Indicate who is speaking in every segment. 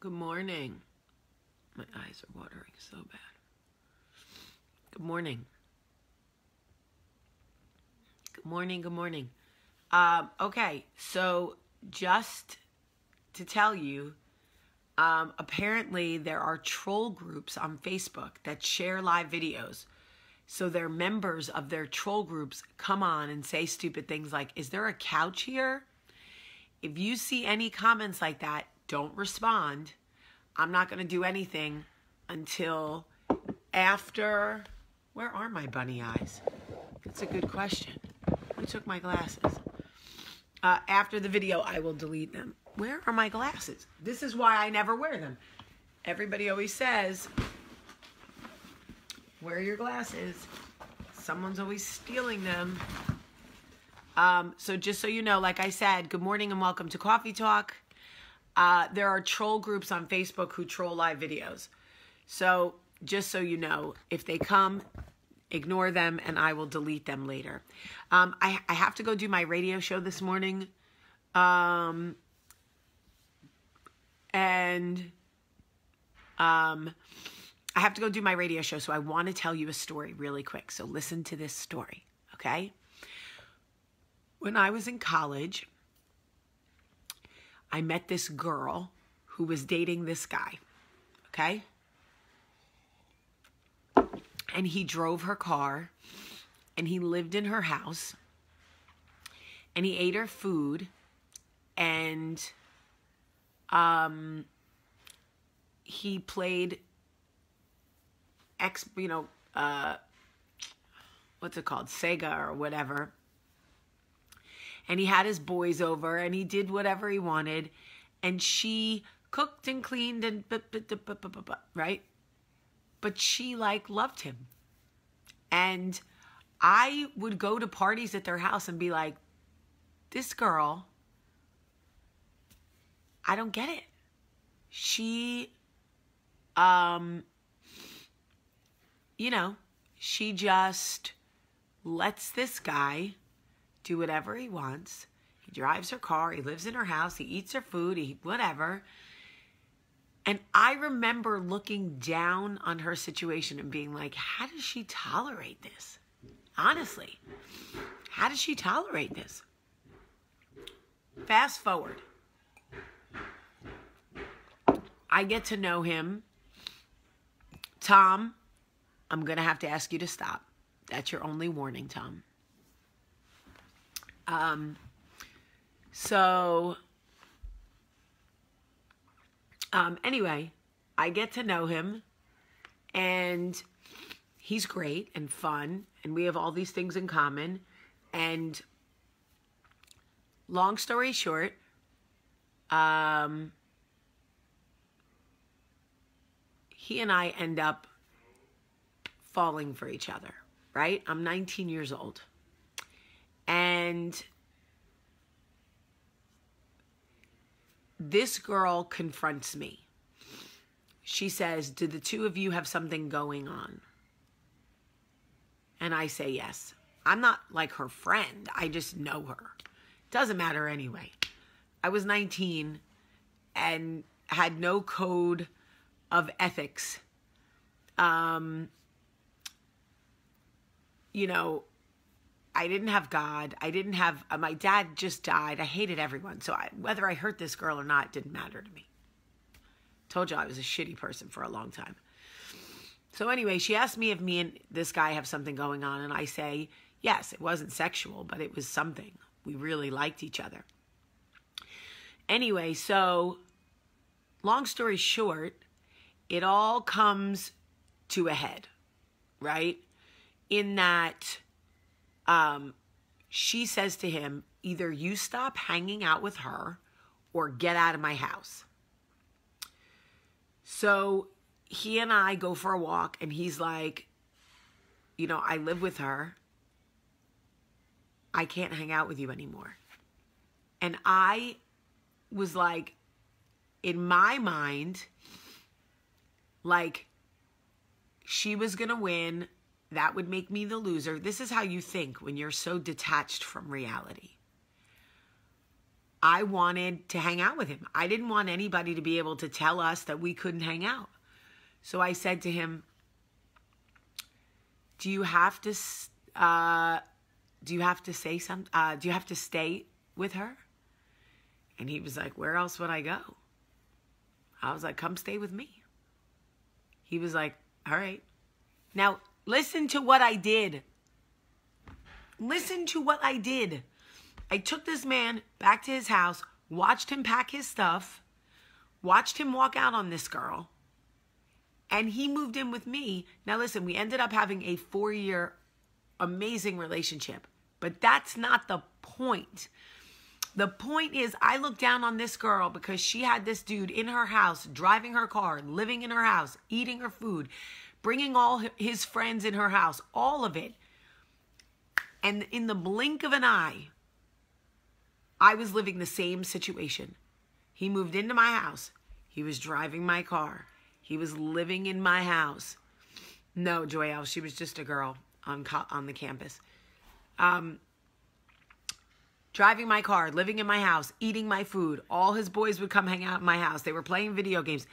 Speaker 1: Good morning. My eyes are watering so bad. Good morning. Good morning, good morning. Okay, so just to tell you, apparently there are troll groups on Facebook that share live videos. So their members of their troll groups come on and say stupid things like, is there a couch here? If you see any comments like that, don't respond. I'm not going to do anything until after... Where are my bunny eyes? That's a good question. Who took my glasses? After the video, I will delete them. Where are my glasses? This is why I never wear them. Everybody always says, wear your glasses. Someone's always stealing them. So just so you know, like I said, good morning and welcome to Coffee Talk. There are troll groups on Facebook who troll live videos. So just so you know, if they come, ignore them and I will delete them later. I have to go do my radio show this morning. I have to go do my radio show, so I want to tell you a story really quick. So listen to this story, okay? When I was in college, I met this girl who was dating this guy, okay? And he drove her car, and he lived in her house, and he ate her food, and he played what's it called? Sega or whatever. And he had his boys over and he did whatever he wanted. And she cooked and cleaned and right? But she loved him. And I would go to parties at their house and be like, this girl, I don't get it. She, she just lets this guy do whatever he wants. He drives her car. He lives in her house. He eats her food. Whatever. And I remember looking down on her situation and being like, how does she tolerate this? Honestly, how does she tolerate this? Fast forward. I get to know him. Tom, I'm going to have to ask you to stop. That's your only warning, Tom. Anyway, I get to know him and he's great and fun and we have all these things in common. And long story short, he and I end up falling for each other, right? I'm 19 years old. And this girl confronts me. She says, do the two of you have something going on? And I say yes. I'm not like her friend. I just know her. Doesn't matter anyway. I was 19 and had no code of ethics. I didn't have God. I didn't have, my dad just died. I hated everyone. So whether I hurt this girl or not didn't matter to me. Told you I was a shitty person for a long time. So anyway, she asked me if me and this guy have something going on. And I say, yes, it wasn't sexual, but it was something. We really liked each other. Anyway, so long story short, it all comes to a head, right? In that she says to him, either you stop hanging out with her or get out of my house. So he and I go for a walk and he's like, I live with her. I can't hang out with you anymore. And I was like, in my mind, like she was going to win. That would make me the loser. This is how you think when you're so detached from reality. I wanted to hang out with him. I didn't want anybody to be able to tell us that we couldn't hang out. So I said to him, do you have to say something? Do you have to stay with her? And he was like, where else would I go? I was like, come stay with me. He was like, all right. Now, listen to what I did. Listen to what I did. I took this man back to his house, watched him pack his stuff, watched him walk out on this girl, and he moved in with me. Now, listen, we ended up having a 4-year amazing relationship, but that's not the point. The point is, I looked down on this girl because she had this dude in her house, driving her car, living in her house, eating her food, bringing all his friends in her house, all of it. And in the blink of an eye, I was living the same situation. He moved into my house. He was driving my car. He was living in my house. No, Joyelle, she was just a girl on the campus. Driving my car, living in my house, eating my food. All his boys would come hang out in my house. They were playing video games.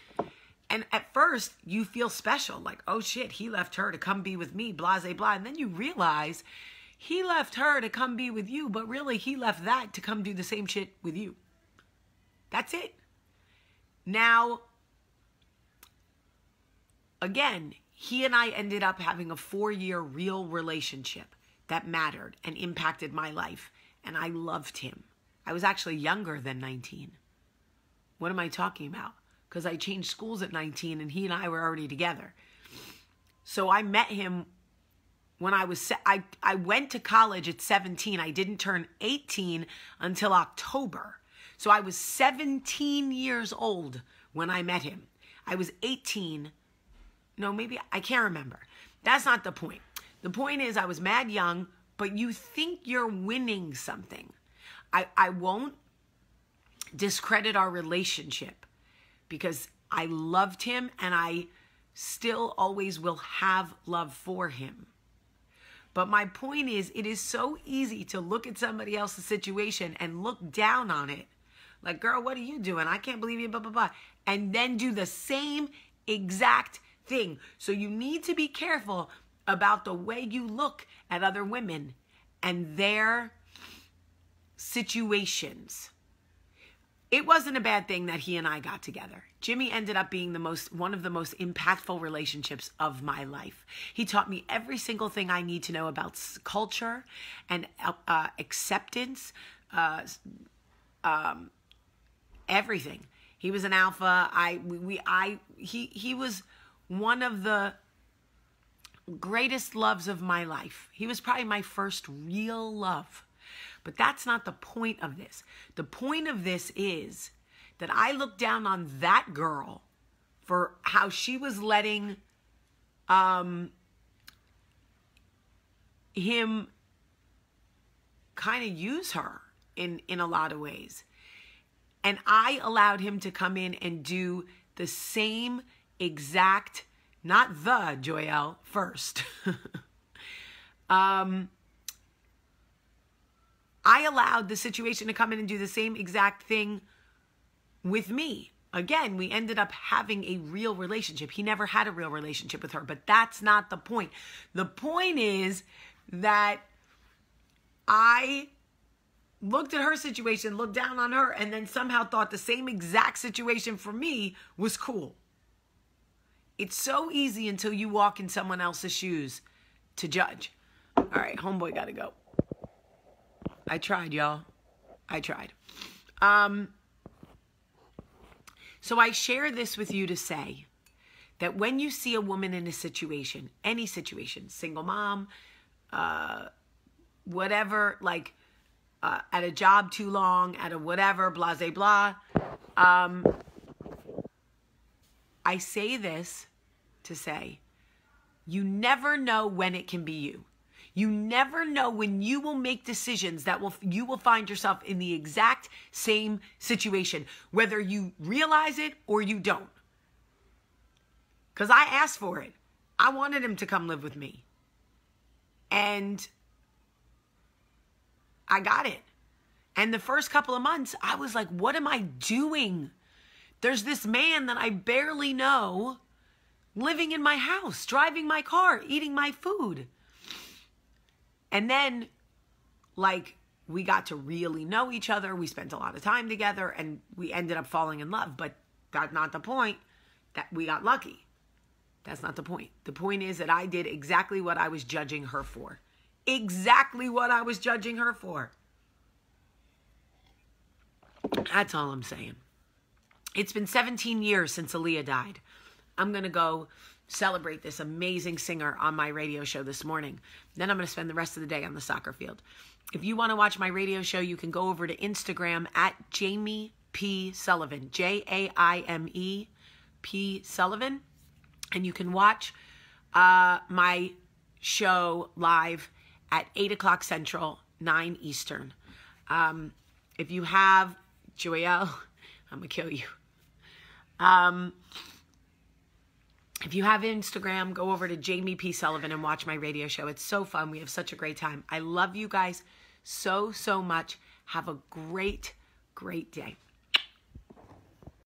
Speaker 1: And at first, you feel special. Like, oh shit, he left her to come be with me, blah, blah, blah. And then you realize he left her to come be with you, but really he left that to come do the same shit with you. That's it. Now, again, he and I ended up having a 4-year real relationship that mattered and impacted my life. And I loved him. I was actually younger than 19. What am I talking about? Because I changed schools at 19 and he and I were already together. So I met him when I was, I went to college at 17. I didn't turn 18 until October. So I was 17 years old when I met him. I was 18. No, maybe, I can't remember. That's not the point. The point is I was mad young, but you think you're winning something. I won't discredit our relationship because I loved him and I still always will have love for him. But my point is, it is so easy to look at somebody else's situation and look down on it. Like, girl, what are you doing? I can't believe you, blah, blah, blah. And then do the same exact thing. So you need to be careful about the way you look at other women and their situations. It wasn't a bad thing that he and I got together. Jimmy ended up being one of the most impactful relationships of my life. He taught me every single thing I need to know about culture and acceptance, everything. He was an alpha. He was one of the greatest loves of my life. He was probably my first real love. But that's not the point of this. The point of this is that I looked down on that girl for how she was letting him kind of use her in a lot of ways. And I allowed him to come in and do the same exact, not the Joyelle first. I allowed the situation to come in and do the same exact thing with me. Again, we ended up having a real relationship. He never had a real relationship with her, but that's not the point. The point is that I looked at her situation, looked down on her, and then somehow thought the same exact situation for me was cool. It's so easy until you walk in someone else's shoes to judge. All right, homeboy got to go. I tried, y'all. I tried. So I share this with you to say that when you see a woman in a situation, any situation, single mom, whatever, like at a job too long, at a whatever, blah, blah, blah. I say this to say, you never know when it can be you. You never know when you will make decisions that you will find yourself in the exact same situation, whether you realize it or you don't. Because I asked for it. I wanted him to come live with me. And I got it. And the first couple of months, I was like, what am I doing? There's this man that I barely know living in my house, driving my car, eating my food. And then, like, we got to really know each other. We spent a lot of time together, and we ended up falling in love. But that's not the point, that we got lucky. That's not the point. The point is that I did exactly what I was judging her for. Exactly what I was judging her for. That's all I'm saying. It's been 17 years since Aaliyah died. I'm going to go celebrate this amazing singer on my radio show this morning. Then I'm going to spend the rest of the day on the soccer field. If you want to watch my radio show, you can go over to Instagram at Jaime P. Sullivan, Jaime P. Sullivan. And you can watch my show live at 8 o'clock Central, 9 Eastern. If you have, Joelle, I'm going to kill you. If you have Instagram, go over to Jaime P. Sullivan and watch my radio show. It's so fun. We have such a great time. I love you guys so, so much. Have a great, great day.